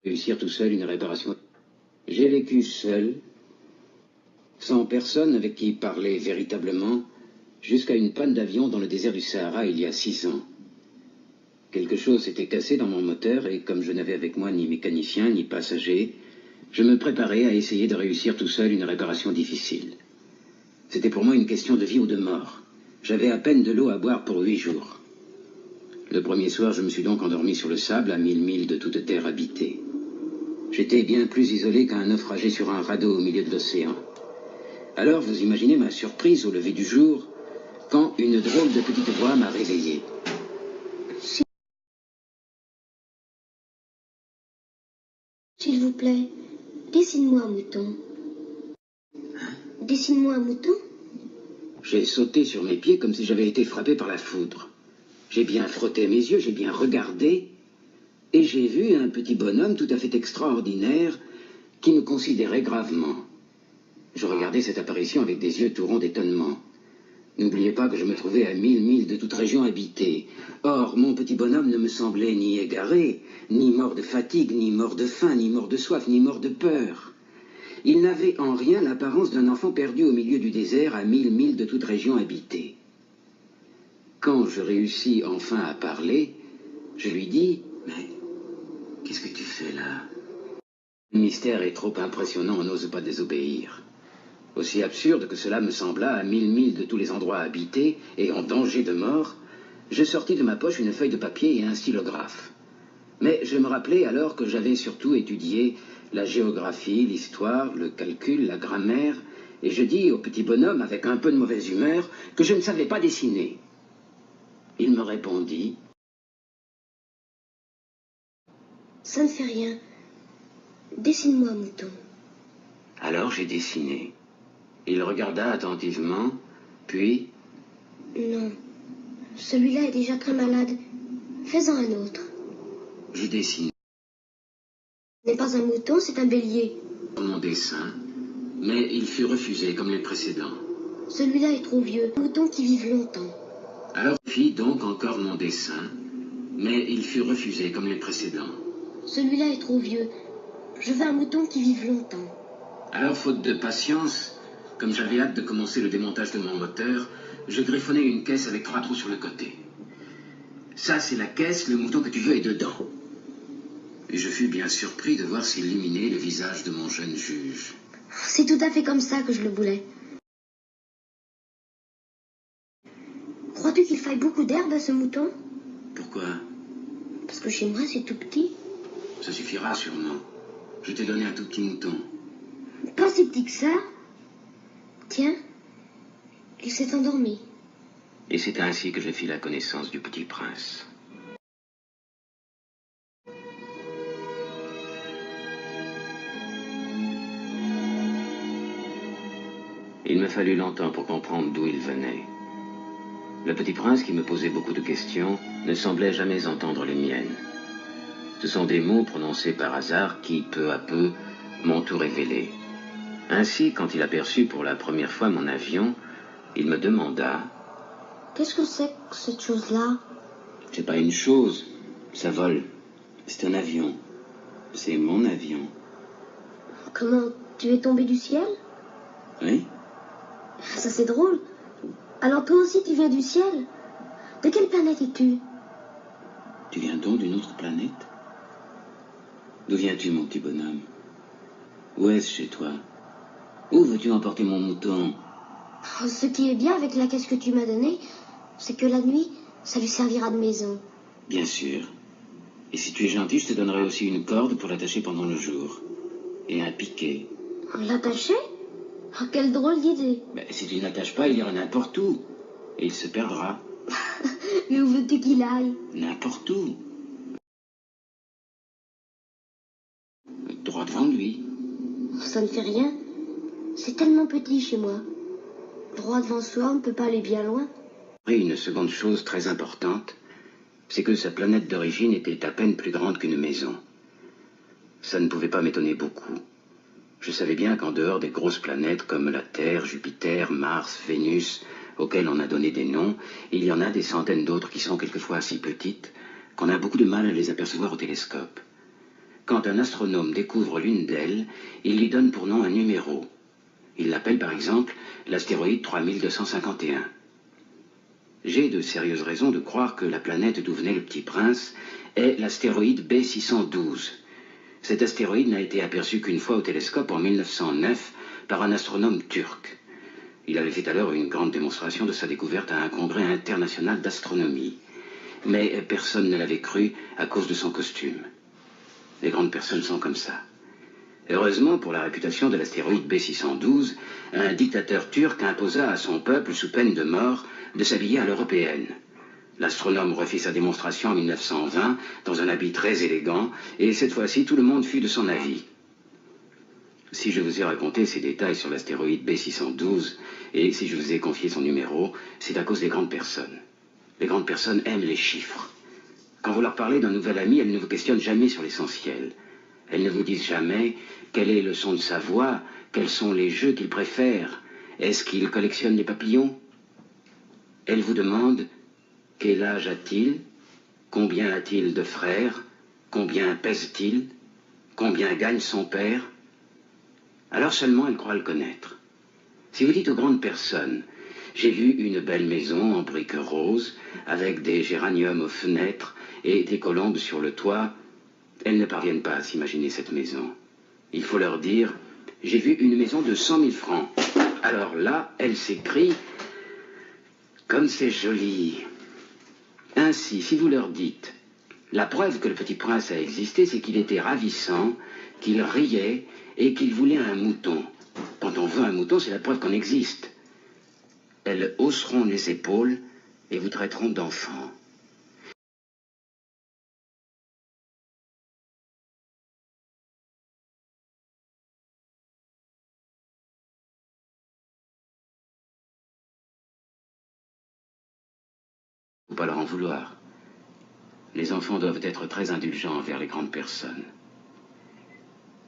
Réussir tout seul une réparation. J'ai vécu seul, sans personne avec qui parler véritablement, jusqu'à une panne d'avion dans le désert du Sahara il y a 6 ans. Quelque chose s'était cassé dans mon moteur et comme je n'avais avec moi ni mécanicien ni passager, je me préparais à essayer de réussir tout seul une réparation difficile. C'était pour moi une question de vie ou de mort. J'avais à peine de l'eau à boire pour 8 jours. Le premier soir, je me suis donc endormi sur le sable à 1000 milles de toute terre habitée. J'étais bien plus isolé qu'un naufragé sur un radeau au milieu de l'océan. Alors, vous imaginez ma surprise au lever du jour, quand une drôle de petite voix m'a réveillé. S'il vous plaît, dessine-moi un mouton. Dessine-moi un mouton. J'ai sauté sur mes pieds comme si j'avais été frappé par la foudre. J'ai bien frotté mes yeux, j'ai bien regardé, et j'ai vu un petit bonhomme tout à fait extraordinaire qui me considérait gravement. Je regardais cette apparition avec des yeux tout ronds d'étonnement. N'oubliez pas que je me trouvais à 1000 milles de toute région habitée. Or, mon petit bonhomme ne me semblait ni égaré, ni mort de fatigue, ni mort de faim, ni mort de soif, ni mort de peur. Il n'avait en rien l'apparence d'un enfant perdu au milieu du désert à 1000 milles de toute région habitée. Quand je réussis enfin à parler, je lui dis « Mais qu'est-ce que tu fais là ?» Le mystère est trop impressionnant, on n'ose pas désobéir. Aussi absurde que cela me sembla, à 1000 milles de tous les endroits habités et en danger de mort, je sortis de ma poche une feuille de papier et un stylographe. Mais je me rappelais alors que j'avais surtout étudié la géographie, l'histoire, le calcul, la grammaire, et je dis au petit bonhomme, avec un peu de mauvaise humeur, que je ne savais pas dessiner. Il me répondit « Ça ne fait rien. Dessine-moi un mouton. » Alors j'ai dessiné. Il regarda attentivement, puis... Non, celui-là est déjà très malade. Fais-en un autre. Je dessine. Ce n'est pas un mouton, c'est un bélier. Mon dessin, mais il fut refusé comme les précédents. Celui-là est trop vieux. Un mouton qui vive longtemps. Alors je fis donc encore mon dessin, mais il fut refusé comme les précédents. Celui-là est trop vieux. Je veux un mouton qui vive longtemps. Alors, faute de patience, comme j'avais hâte de commencer le démontage de mon moteur, je griffonnai une caisse avec 3 trous sur le côté. Ça, c'est la caisse, le mouton que tu veux est dedans. Et je fus bien surpris de voir s'illuminer le visage de mon jeune juge. C'est tout à fait comme ça que je le voulais. Crois-tu qu'il faille beaucoup d'herbe à ce mouton? Pourquoi? Parce que chez moi, c'est tout petit. Ça suffira sûrement. Je t'ai donné un tout petit mouton. Pas si petit que ça. Tiens, il s'est endormi. Et c'est ainsi que je fis la connaissance du petit prince. Il me fallut longtemps pour comprendre d'où il venait. Le petit prince, qui me posait beaucoup de questions, ne semblait jamais entendre les miennes. Ce sont des mots prononcés par hasard qui, peu à peu, m'ont tout révélé. Ainsi, quand il aperçut pour la première fois mon avion, il me demanda... Qu'est-ce que c'est que cette chose-là? C'est pas une chose, ça vole. C'est un avion. C'est mon avion. Comment? Tu es tombé du ciel? Oui? Ça, c'est drôle. Alors toi aussi, tu viens du ciel? De quelle planète es-tu? Tu viens donc d'une autre planète? D'où viens-tu, mon petit bonhomme? Où est-ce chez toi? Où veux-tu emporter mon mouton? Oh, ce qui est bien avec la caisse que tu m'as donnée, c'est que la nuit, ça lui servira de maison. Bien sûr. Et si tu es gentil, je te donnerai aussi une corde pour l'attacher pendant le jour. Et un piquet. L'attacher? Oh, quelle drôle d'idée. Ben, si tu ne l'attaches pas, il ira n'importe où. Et il se perdra. Mais où veux-tu qu'il aille? N'importe où. Droit devant lui. Ça ne fait rien. C'est tellement petit chez moi. Droit devant soi, on ne peut pas aller bien loin. Et une seconde chose très importante, c'est que sa planète d'origine était à peine plus grande qu'une maison. Ça ne pouvait pas m'étonner beaucoup. Je savais bien qu'en dehors des grosses planètes comme la Terre, Jupiter, Mars, Vénus, auxquelles on a donné des noms, il y en a des centaines d'autres qui sont quelquefois si petites qu'on a beaucoup de mal à les apercevoir au télescope. Quand un astronome découvre l'une d'elles, il lui donne pour nom un numéro. Il l'appelle par exemple l'astéroïde 3251. J'ai de sérieuses raisons de croire que la planète d'où venait le petit prince est l'astéroïde B612. Cet astéroïde n'a été aperçu qu'une fois au télescope en 1909 par un astronome turc. Il avait fait alors une grande démonstration de sa découverte à un congrès international d'astronomie. Mais personne ne l'avait cru à cause de son costume. Les grandes personnes sont comme ça. Heureusement pour la réputation de l'astéroïde B612, un dictateur turc imposa à son peuple, sous peine de mort, de s'habiller à l'européenne. L'astronome refit sa démonstration en 1920 dans un habit très élégant, et cette fois-ci tout le monde fut de son avis. Si je vous ai raconté ces détails sur l'astéroïde B612, et si je vous ai confié son numéro, c'est à cause des grandes personnes. Les grandes personnes aiment les chiffres. Quand vous leur parlez d'un nouvel ami, elles ne vous questionnent jamais sur l'essentiel. Elles ne vous disent jamais quel est le son de sa voix, quels sont les jeux qu'il préfère, est-ce qu'il collectionne les papillons. Elles vous demandent quel âge a-t-il, combien a-t-il de frères, combien pèse-t-il, combien gagne son père. Alors seulement elles croient le connaître. Si vous dites aux grandes personnes, j'ai vu une belle maison en briques roses, avec des géraniums aux fenêtres et des colombes sur le toit, elles ne parviennent pas à s'imaginer cette maison. Il faut leur dire, j'ai vu une maison de 100 000 francs. Alors là, elles s'écrient, comme c'est joli. Ainsi, si vous leur dites, la preuve que le petit prince a existé, c'est qu'il était ravissant, qu'il riait et qu'il voulait un mouton. Quand on veut un mouton, c'est la preuve qu'on existe. Elles hausseront les épaules et vous traiteront d'enfant. Faut pas leur en vouloir. Les enfants doivent être très indulgents envers les grandes personnes.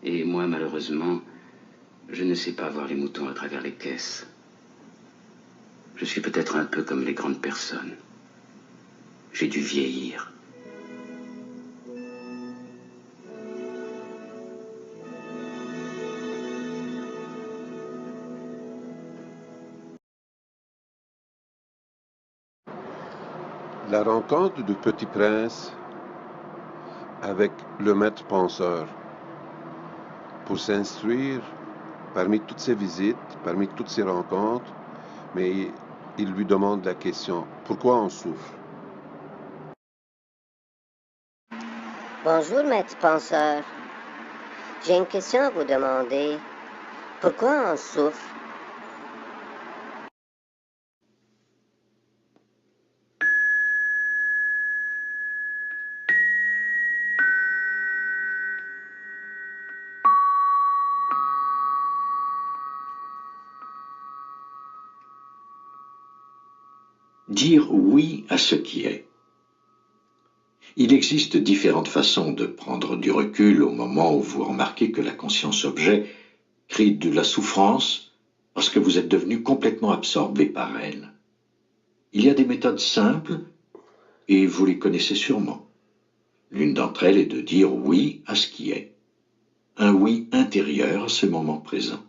Et moi, malheureusement, je ne sais pas voir les moutons à travers les caisses. Je suis peut-être un peu comme les grandes personnes. J'ai dû vieillir. La rencontre du petit prince avec le maître penseur pour s'instruire parmi toutes ces visites, parmi toutes ces rencontres, mais il lui demande la question, pourquoi on souffre? Bonjour, maître penseur. J'ai une question à vous demander. Pourquoi on souffre? Dire oui à ce qui est. Il existe différentes façons de prendre du recul au moment où vous remarquez que la conscience objet crée de la souffrance parce que vous êtes devenu complètement absorbé par elle. Il y a des méthodes simples et vous les connaissez sûrement. L'une d'entre elles est de dire oui à ce qui est. Un oui intérieur à ce moment présent.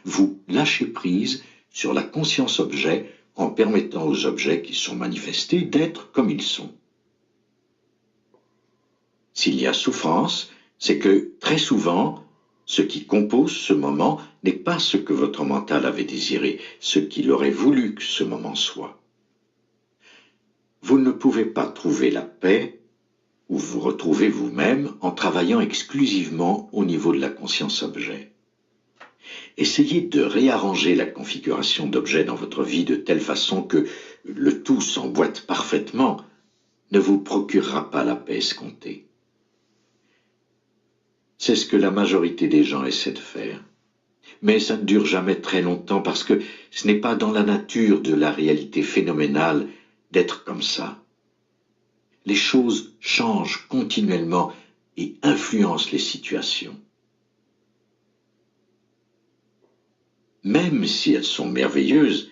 Vous lâchez prise sur la conscience objet en permettant aux objets qui sont manifestés d'être comme ils sont. S'il y a souffrance, c'est que, très souvent, ce qui compose ce moment n'est pas ce que votre mental avait désiré, ce qu'il aurait voulu que ce moment soit. Vous ne pouvez pas trouver la paix ou vous retrouver vous-même en travaillant exclusivement au niveau de la conscience objet. Essayez de réarranger la configuration d'objets dans votre vie de telle façon que le tout s'emboîte parfaitement ne vous procurera pas la paix escomptée. C'est ce que la majorité des gens essaient de faire. Mais ça ne dure jamais très longtemps parce que ce n'est pas dans la nature de la réalité phénoménale d'être comme ça. Les choses changent continuellement et influencent les situations. Même si elles sont merveilleuses,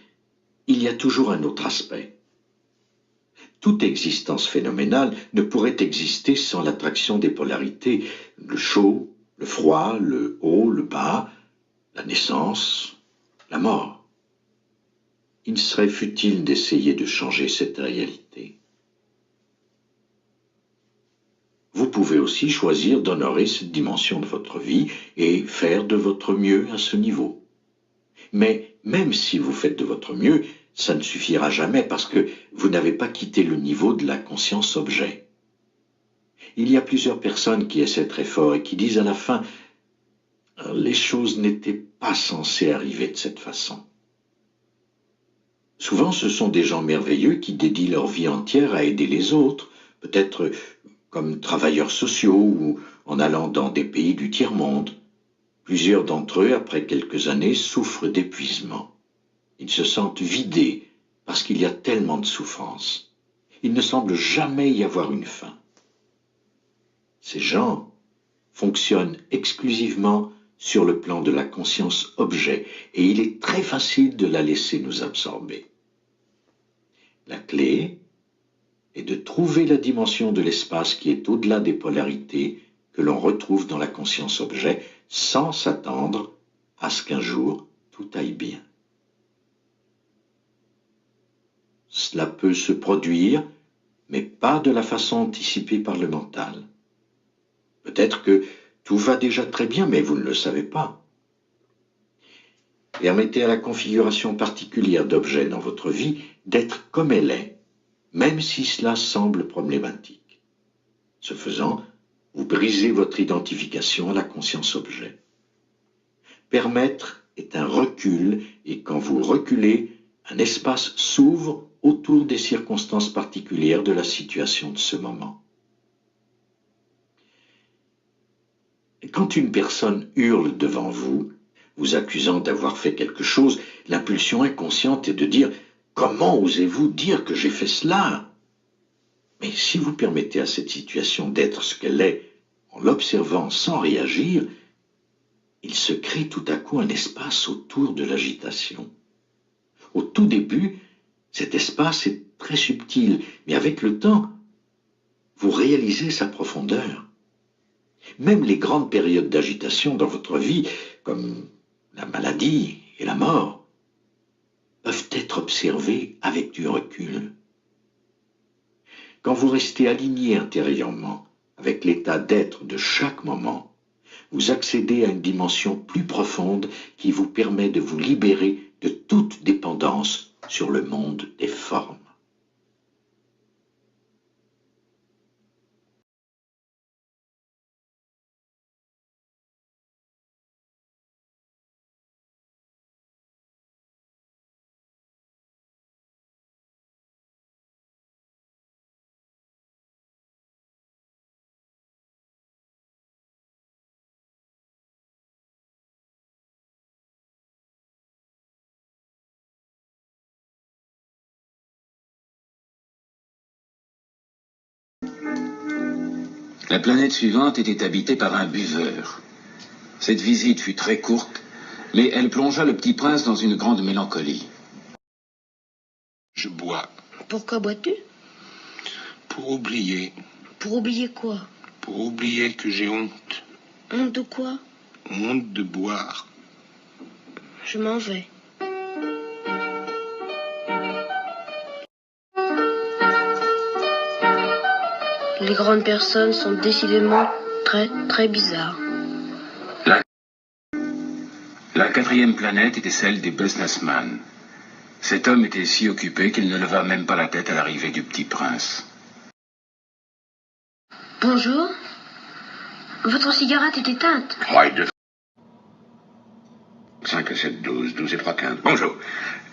il y a toujours un autre aspect. toute existence phénoménale ne pourrait exister sans l'attraction des polarités, le chaud, le froid, le haut, le bas, la naissance, la mort. Il serait futile d'essayer de changer cette réalité. Vous pouvez aussi choisir d'honorer cette dimension de votre vie et faire de votre mieux à ce niveau. Mais même si vous faites de votre mieux, ça ne suffira jamais parce que vous n'avez pas quitté le niveau de la conscience objet. Il y a plusieurs personnes qui essaient très fort et qui disent à la fin « les choses n'étaient pas censées arriver de cette façon ». Souvent, ce sont des gens merveilleux qui dédient leur vie entière à aider les autres, peut-être comme travailleurs sociaux ou en allant dans des pays du tiers-monde. Plusieurs d'entre eux, après quelques années, souffrent d'épuisement. Ils se sentent vidés parce qu'il y a tellement de souffrance. Il ne semble jamais y avoir une fin. Ces gens fonctionnent exclusivement sur le plan de la conscience objet et il est très facile de la laisser nous absorber. La clé est de trouver la dimension de l'espace qui est au-delà des polarités que l'on retrouve dans la conscience objet sans s'attendre à ce qu'un jour tout aille bien. Cela peut se produire, mais pas de la façon anticipée par le mental. Peut-être que tout va déjà très bien, mais vous ne le savez pas. Permettez à la configuration particulière d'objets dans votre vie d'être comme elle est, même si cela semble problématique. Ce faisant, vous brisez votre identification à la conscience objet. Permettre est un recul, et quand vous reculez, un espace s'ouvre autour des circonstances particulières de la situation de ce moment. Quand une personne hurle devant vous, vous accusant d'avoir fait quelque chose, l'impulsion inconsciente est de dire « Comment osez-vous dire que j'ai fait cela ?» Mais si vous permettez à cette situation d'être ce qu'elle est, en l'observant sans réagir, il se crée tout à coup un espace autour de l'agitation. Au tout début, cet espace est très subtil, mais avec le temps, vous réalisez sa profondeur. Même les grandes périodes d'agitation dans votre vie, comme la maladie et la mort, peuvent être observées avec du recul. Quand vous restez aligné intérieurement avec l'état d'être de chaque moment, vous accédez à une dimension plus profonde qui vous permet de vous libérer de toute dépendance sur le monde des formes. La planète suivante était habitée par un buveur. Cette visite fut très courte, mais elle plongea le petit prince dans une grande mélancolie. Je bois. Pourquoi bois-tu? Pour oublier. Pour oublier quoi? Pour oublier que j'ai honte. Honte de quoi? Honte de boire. Je m'en vais. Les grandes personnes sont décidément très, très bizarres. La quatrième planète était celle des businessmen. Cet homme était si occupé qu'il ne leva même pas la tête à l'arrivée du petit prince. Bonjour. Votre cigarette est éteinte. 3 et 2. 5 et 7, 12. 12 et 3, 15. Bonjour.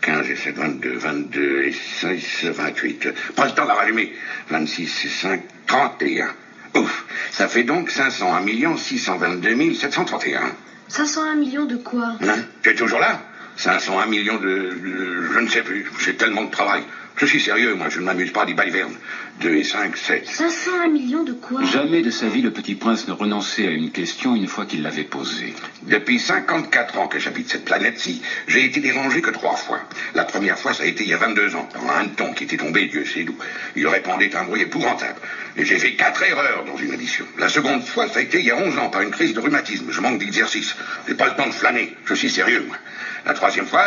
15 et 7, 22. 22 et 6, 28. Pas le temps de la rallumer. 26 et 5, 31. Ouf. Ça fait donc 501 622 731. 501 millions de quoi? Hein? Tu es toujours là? 501 millions je ne sais plus. J'ai tellement de travail. Je suis sérieux, moi, je ne m'amuse pas des balivernes. 2 et 5, 7. 501 millions de quoi? Jamais de sa vie, le petit prince ne renonçait à une question une fois qu'il l'avait posée. Depuis 54 ans que j'habite cette planète-ci, j'ai été dérangé que 3 fois. La première fois, ça a été il y a 22 ans, par un hanneton qui était tombé, Dieu sait d'où. Il répondait un bruit épouvantable. Et j'ai fait 4 erreurs dans une addition. La seconde fois, ça a été il y a 11 ans, par une crise de rhumatisme. Je manque d'exercice. J'ai pas le temps de flâner. Je suis sérieux, moi. La troisième fois,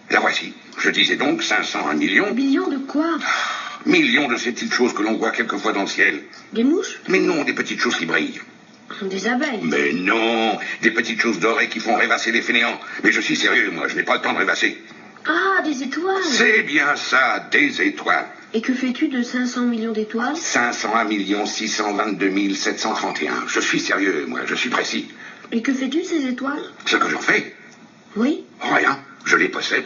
la voici. Je disais donc 501 millions. Millions de quoi? Millions de ces petites choses que l'on voit quelquefois dans le ciel. Des mouches? Mais non, des petites choses qui brillent. Des abeilles? Mais non, des petites choses dorées qui font rêvasser les fainéants. Mais je suis sérieux, moi, je n'ai pas le temps de rêvasser. Ah, des étoiles? C'est bien ça, des étoiles. Et que fais-tu de 500 millions d'étoiles? 501 622 731. Je suis sérieux, moi, je suis précis. Et que fais-tu de ces étoiles? Ce que j'en fais? Oui. Rien, je les possède.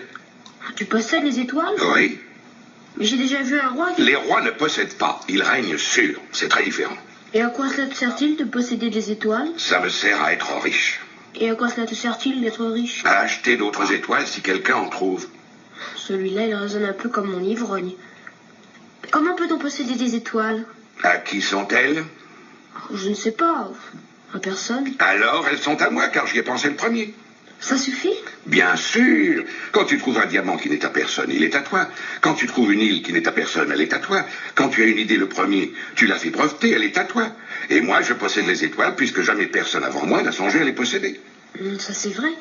Tu possèdes les étoiles? Oui. Mais j'ai déjà vu un roi qui... Les rois ne possèdent pas, ils règnent sur. C'est très différent. Et à quoi cela te sert-il de posséder des étoiles? Ça me sert à être riche. Et à quoi cela te sert-il d'être riche? À acheter d'autres étoiles si quelqu'un en trouve. Celui-là, il résonne un peu comme mon ivrogne. Comment peut-on posséder des étoiles? À qui sont-elles? Je ne sais pas. À personne. Alors, elles sont à moi, car j'y ai pensé le premier. Ça suffit? Bien sûr. Quand tu trouves un diamant qui n'est à personne, il est à toi. Quand tu trouves une île qui n'est à personne, elle est à toi. Quand tu as une idée le premier, tu l'as fait breveter, elle est à toi. Et moi, je possède les étoiles, puisque jamais personne avant moi n'a songé à les posséder. Ça, c'est vrai.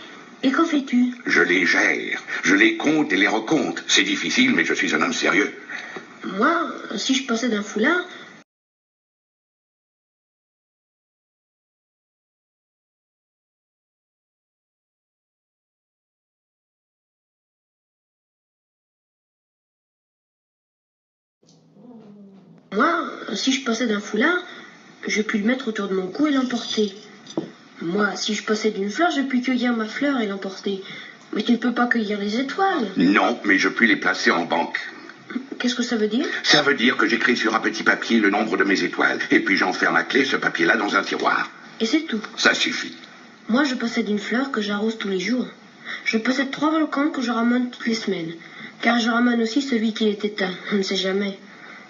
Et qu'en fais-tu? Je les gère. Je les compte et les recompte. C'est difficile, mais je suis un homme sérieux. Moi, si je possède un foulard... Moi, si je possède un foulard, je puis le mettre autour de mon cou et l'emporter. Moi, si je possède une fleur, je puis cueillir ma fleur et l'emporter. Mais tu ne peux pas cueillir les étoiles. Non, mais je puis les placer en banque. Qu'est-ce que ça veut dire? Ça veut dire que j'écris sur un petit papier le nombre de mes étoiles. Et puis j'enferme à clé ce papier-là dans un tiroir. Et c'est tout. Ça suffit. Moi, je possède une fleur que j'arrose tous les jours. Je possède 3 volcans que je ramène toutes les semaines. Car je ramène aussi celui qui est éteint. On ne sait jamais.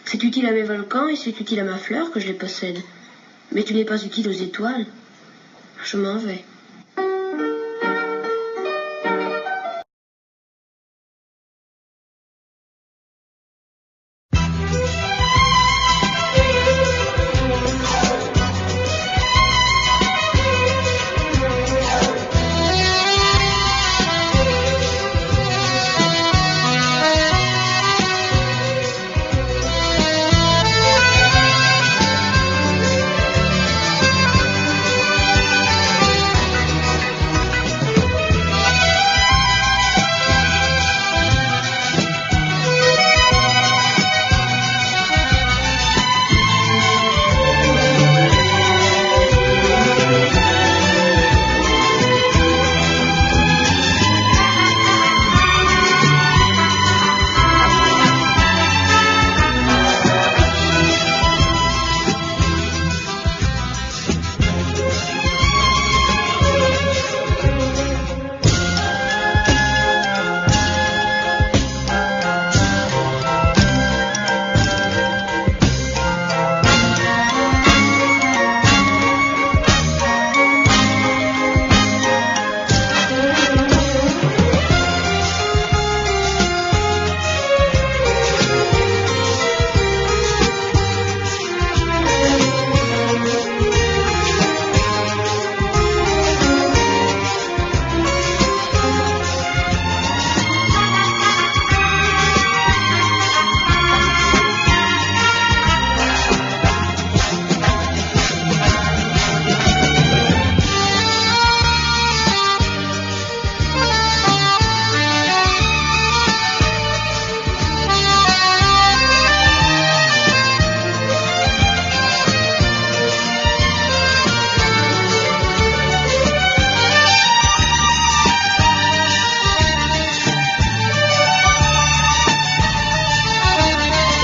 C'est utile à mes volcans et c'est utile à ma fleur que je les possède. Mais tu n'es pas utile aux étoiles. Je m'en vais.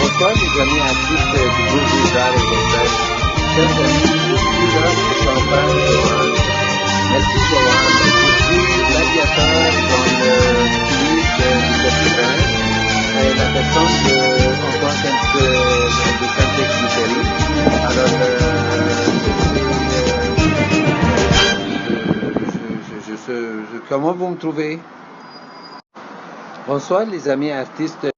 Bonsoir les amis artistes du groupe des arts et des fêtes. Chers amis, je suis là, Champagne, Joanne. Merci Joanne, je suis gladiateur dans le clip du Petit Prince et la personne d'Antoine de Saint-Exupéry. Alors, comment vous me trouvez? Bonsoir les amis artistes.